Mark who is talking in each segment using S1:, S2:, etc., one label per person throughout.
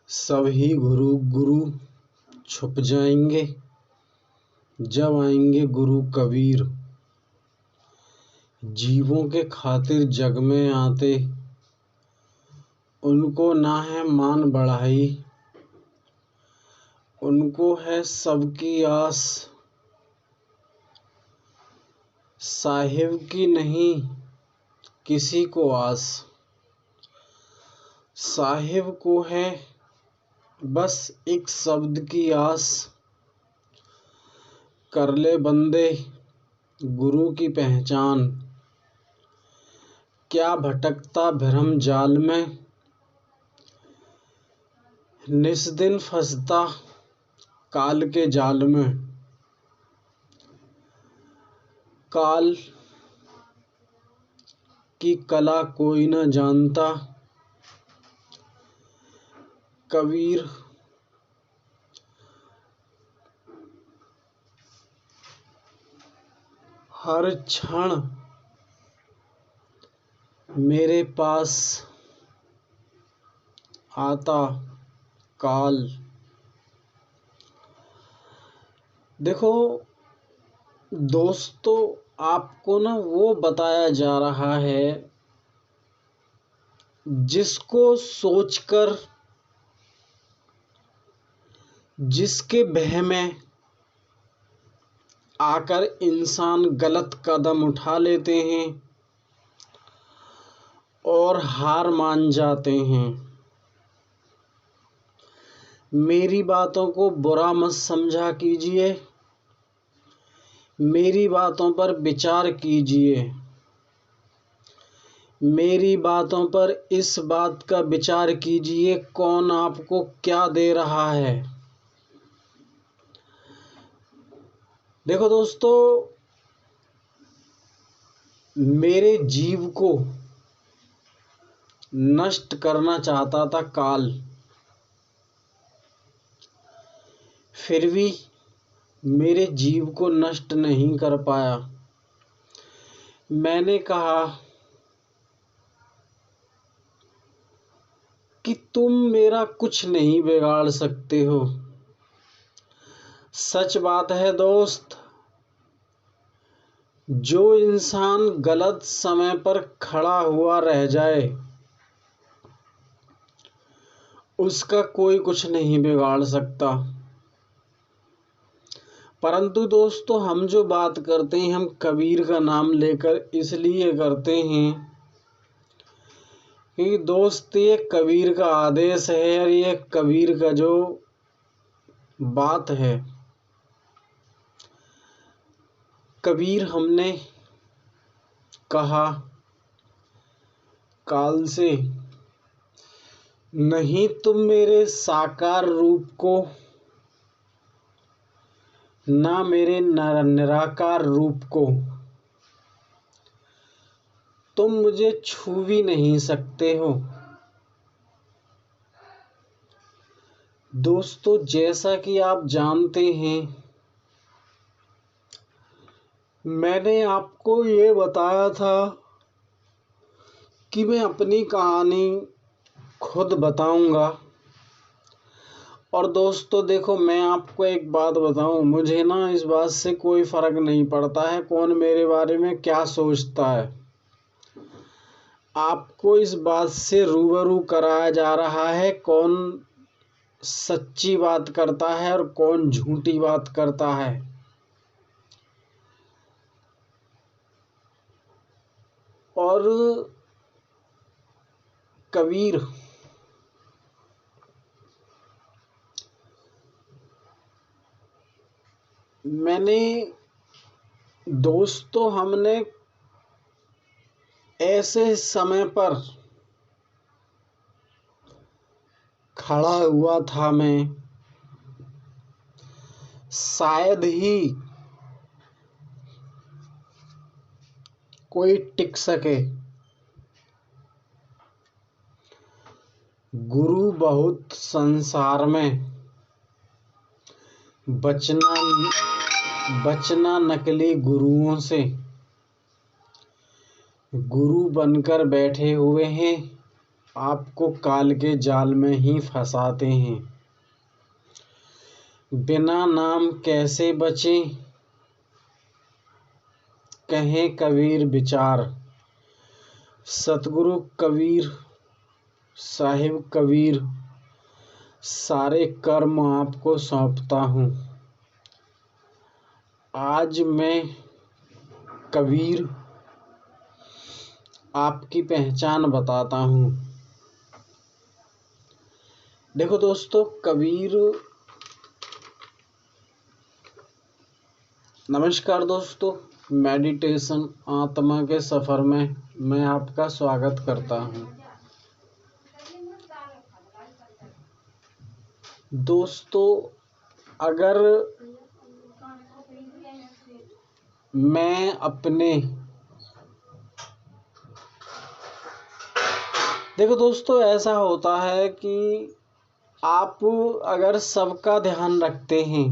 S1: सभी गुरु गुरु छुप जाएंगे जब आएंगे गुरु कबीर। जीवों के खातिर जग में आते, उनको ना है मान बढ़ाई, उनको है सबकी आस। साहिब की नहीं किसी को आस, साहिब को है बस एक शब्द की आस। कर ले बंदे गुरु की पहचान, क्या भटकता भ्रम जाल में, निस दिन फंसता काल के जाल में। काल की कला कोई न जानता, कबीर हर क्षण मेरे पास आता काल। देखो दोस्तों, आपको ना वो बताया जा रहा है जिसको सोचकर, जिसके भय में आकर इंसान गलत कदम उठा लेते हैं और हार मान जाते हैं। मेरी बातों को बुरा मत समझा कीजिए, मेरी बातों पर विचार कीजिए। मेरी बातों पर इस बात का विचार कीजिए, कौन आपको क्या दे रहा है। देखो दोस्तों, मेरे जीव को नष्ट करना चाहता था काल, फिर भी मेरे जीव को नष्ट नहीं कर पाया। मैंने कहा कि तुम मेरा कुछ नहीं बिगाड़ सकते हो। सच बात है दोस्त, जो इंसान गलत समय पर खड़ा हुआ रह जाए उसका कोई कुछ नहीं बिगाड़ सकता। परंतु दोस्तों, हम जो बात करते हैं हम कबीर का नाम लेकर इसलिए करते हैं कि दोस्त ये कबीर का आदेश है और ये कबीर का जो बात है। कबीर हमने कहा काल से, नहीं तुम मेरे साकार रूप को, ना मेरे निराकार रूप को तुम मुझे छू भी नहीं सकते हो। दोस्तों, जैसा कि आप जानते हैं, मैंने आपको ये बताया था कि मैं अपनी कहानी खुद बताऊंगा। और दोस्तों देखो, मैं आपको एक बात बताऊं, मुझे ना इस बात से कोई फर्क नहीं पड़ता है कौन मेरे बारे में क्या सोचता है। आपको इस बात से रूबरू कराया जा रहा है कौन सच्ची बात करता है और कौन झूठी बात करता है। और कबीर मैंने दोस्तों, हमने ऐसे समय पर खड़ा हुआ था, मैं शायद ही कोई टिक सके। गुरु बहुत संसार में, बचना नकली गुरुओं से। गुरु बनकर बैठे हुए हैं, आपको काल के जाल में ही फंसाते हैं। बिना नाम कैसे बचें, कहें कबीर विचार। सतगुरु कबीर साहिब कबीर, सारे कर्म आपको सौंपता हूँ। आज मैं कबीर आपकी पहचान बताता हूँ। देखो दोस्तों, कबीर, नमस्कार दोस्तों, मेडिटेशन आत्मा के सफ़र में मैं आपका स्वागत करता हूँ। दोस्तों, अगर मैं अपने देखो दोस्तों, ऐसा होता है कि आप अगर सबका ध्यान रखते हैं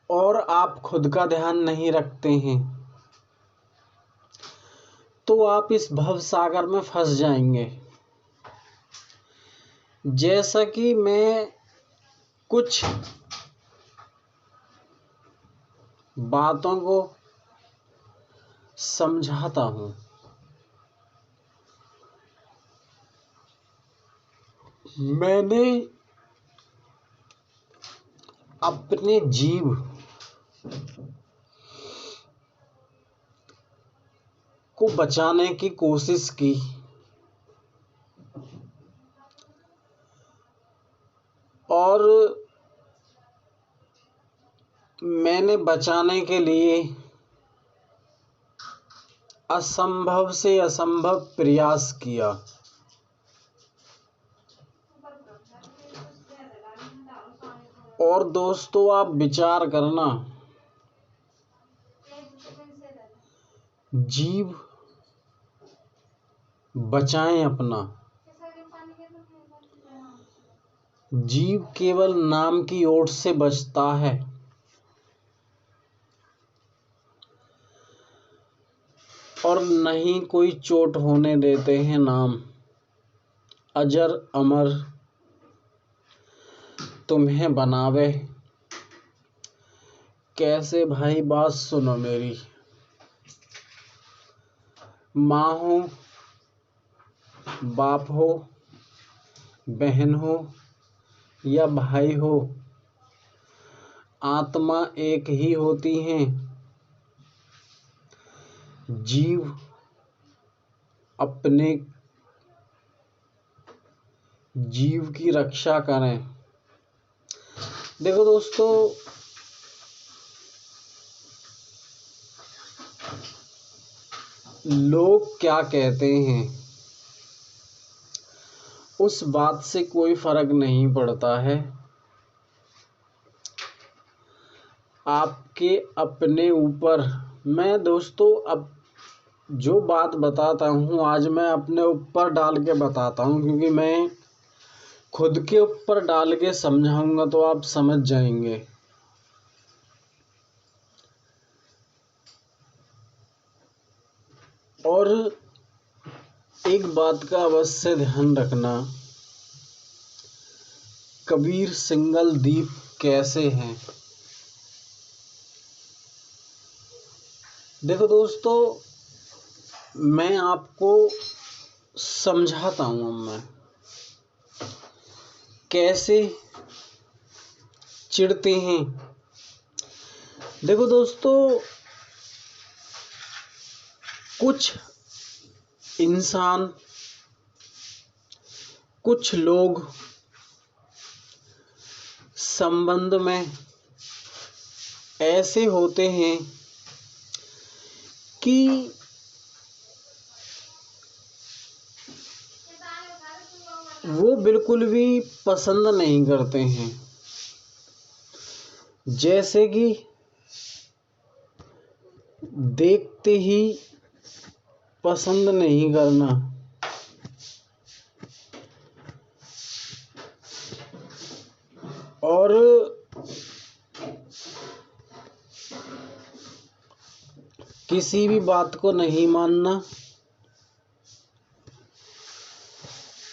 S1: और आप खुद का ध्यान नहीं रखते हैं तो आप इस भव सागर में फंस जाएंगे। जैसा कि मैं कुछ बातों को समझाता हूँ। मैंने अपने जीव को बचाने की कोशिश की और मैंने बचाने के लिए असंभव से असंभव प्रयास किया। और दोस्तों, आप विचार करना, जीव बचाएं अपना। जीव केवल नाम की ओट से बचता है और नहीं कोई चोट होने देते हैं नाम। अजर अमर तुम्हें बनावे। कैसे भाई, बात सुनो मेरी। माँ हो, बाप हो, बहन हो या भाई हो, आत्मा एक ही होती है। जीव अपने जीव की रक्षा करें। देखो दोस्तों, लोग क्या कहते हैं उस बात से कोई फर्क नहीं पड़ता है। आपके अपने ऊपर, मैं दोस्तों अब जो बात बताता हूँ आज मैं अपने ऊपर डाल के बताता हूँ, क्योंकि मैं खुद के ऊपर डाल के समझाऊंगा तो आप समझ जाएंगे। और एक बात का अवश्य ध्यान रखना, कबीर सिंगल दीप कैसे हैं। देखो दोस्तों, मैं आपको समझाता हूँ मैं कैसे चिढ़ते हैं। देखो दोस्तों, कुछ इंसान, कुछ लोग संबंध में ऐसे होते हैं कि वो बिल्कुल भी पसंद नहीं करते हैं। जैसे कि देखते ही पसंद नहीं करना, और किसी भी बात को नहीं मानना,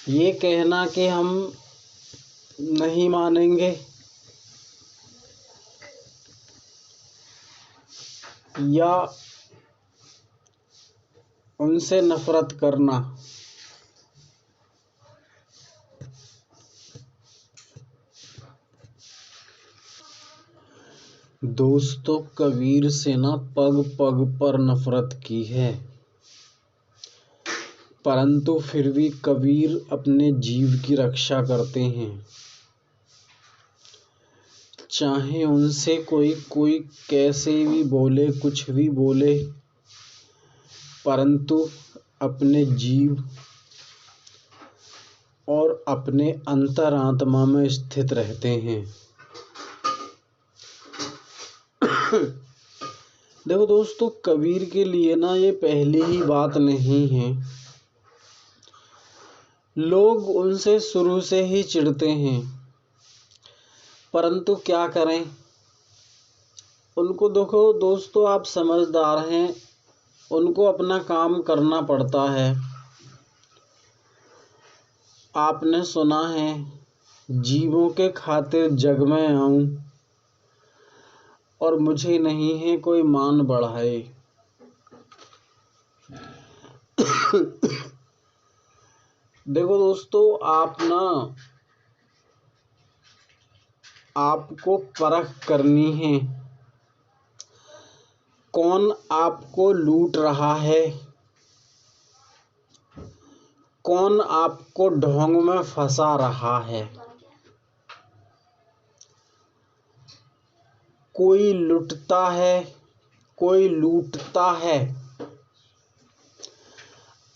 S1: ये कहना कि हम नहीं मानेंगे या उनसे नफरत करना, दोस्तों कबीर से ना पग पग पर नफरत की है, परंतु फिर भी कबीर अपने जीव की रक्षा करते हैं। चाहे उनसे कोई कैसे भी बोले, कुछ भी बोले, परंतु अपने जीव और अपने अंतरात्मा में स्थित रहते हैं। देखो दोस्तों, कबीर के लिए ना ये पहली ही बात नहीं है। लोग उनसे शुरू से ही चिढ़ते हैं, परंतु क्या करें, उनको देखो दोस्तों, आप समझदार हैं, उनको अपना काम करना पड़ता है। आपने सुना है, जीवों के खातिर जग में आऊं और मुझे नहीं है कोई मान बढ़ाए। देखो दोस्तों, आपको परख करनी है, कौन आपको लूट रहा है, कौन आपको ढोंग में फंसा रहा है। कोई लुटता है, कोई लूटता है।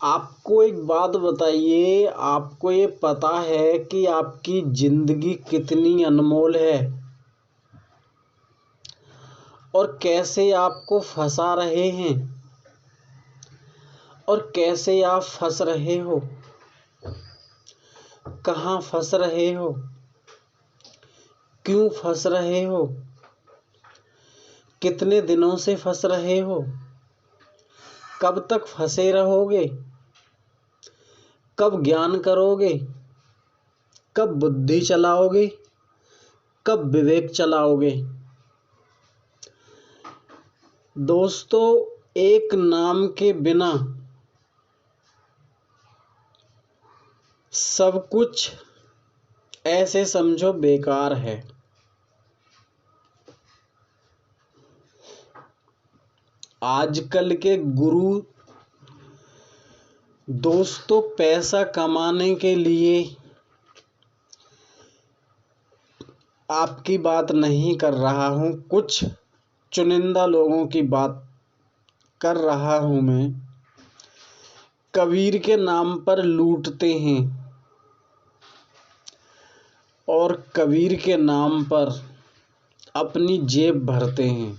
S1: आपको एक बात बताइए, आपको ये पता है कि आपकी जिंदगी कितनी अनमोल है और कैसे आपको फंसा रहे हैं और कैसे आप फंस रहे हो, कहाँ फंस रहे हो, क्यों फंस रहे हो, कितने दिनों से फंस रहे हो, कब तक फंसे रहोगे, कब ज्ञान करोगे, कब बुद्धि चलाओगे, कब विवेक चलाओगे। दोस्तों, एक नाम के बिना सब कुछ ऐसे समझो बेकार है। आजकल के गुरु दोस्तों पैसा कमाने के लिए आपकी बात नहीं कर रहा हूँ, कुछ चुनिंदा लोगों की बात कर रहा हूँ मैं, कबीर के नाम पर लूटते हैं और कबीर के नाम पर अपनी जेब भरते हैं।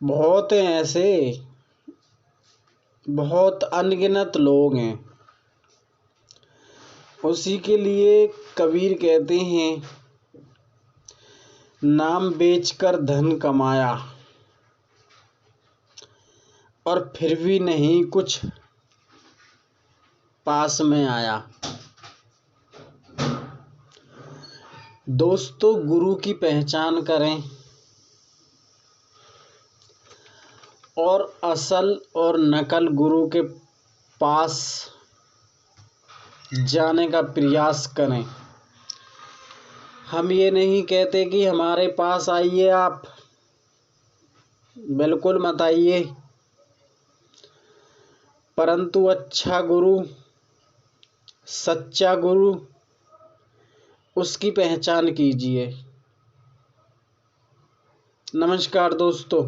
S1: बहुत ऐसे, बहुत अनगिनत लोग हैं। उसी के लिए कबीर कहते हैं, नाम बेचकर धन कमाया और फिर भी नहीं कुछ पास में आया। दोस्तों, गुरु की पहचान करें और असल और नकल गुरु के पास जाने का प्रयास करें। हम ये नहीं कहते कि हमारे पास आइए आप, बिल्कुल मत आइए, परंतु अच्छा गुरु, सच्चा गुरु, उसकी पहचान कीजिए। नमस्कार दोस्तों।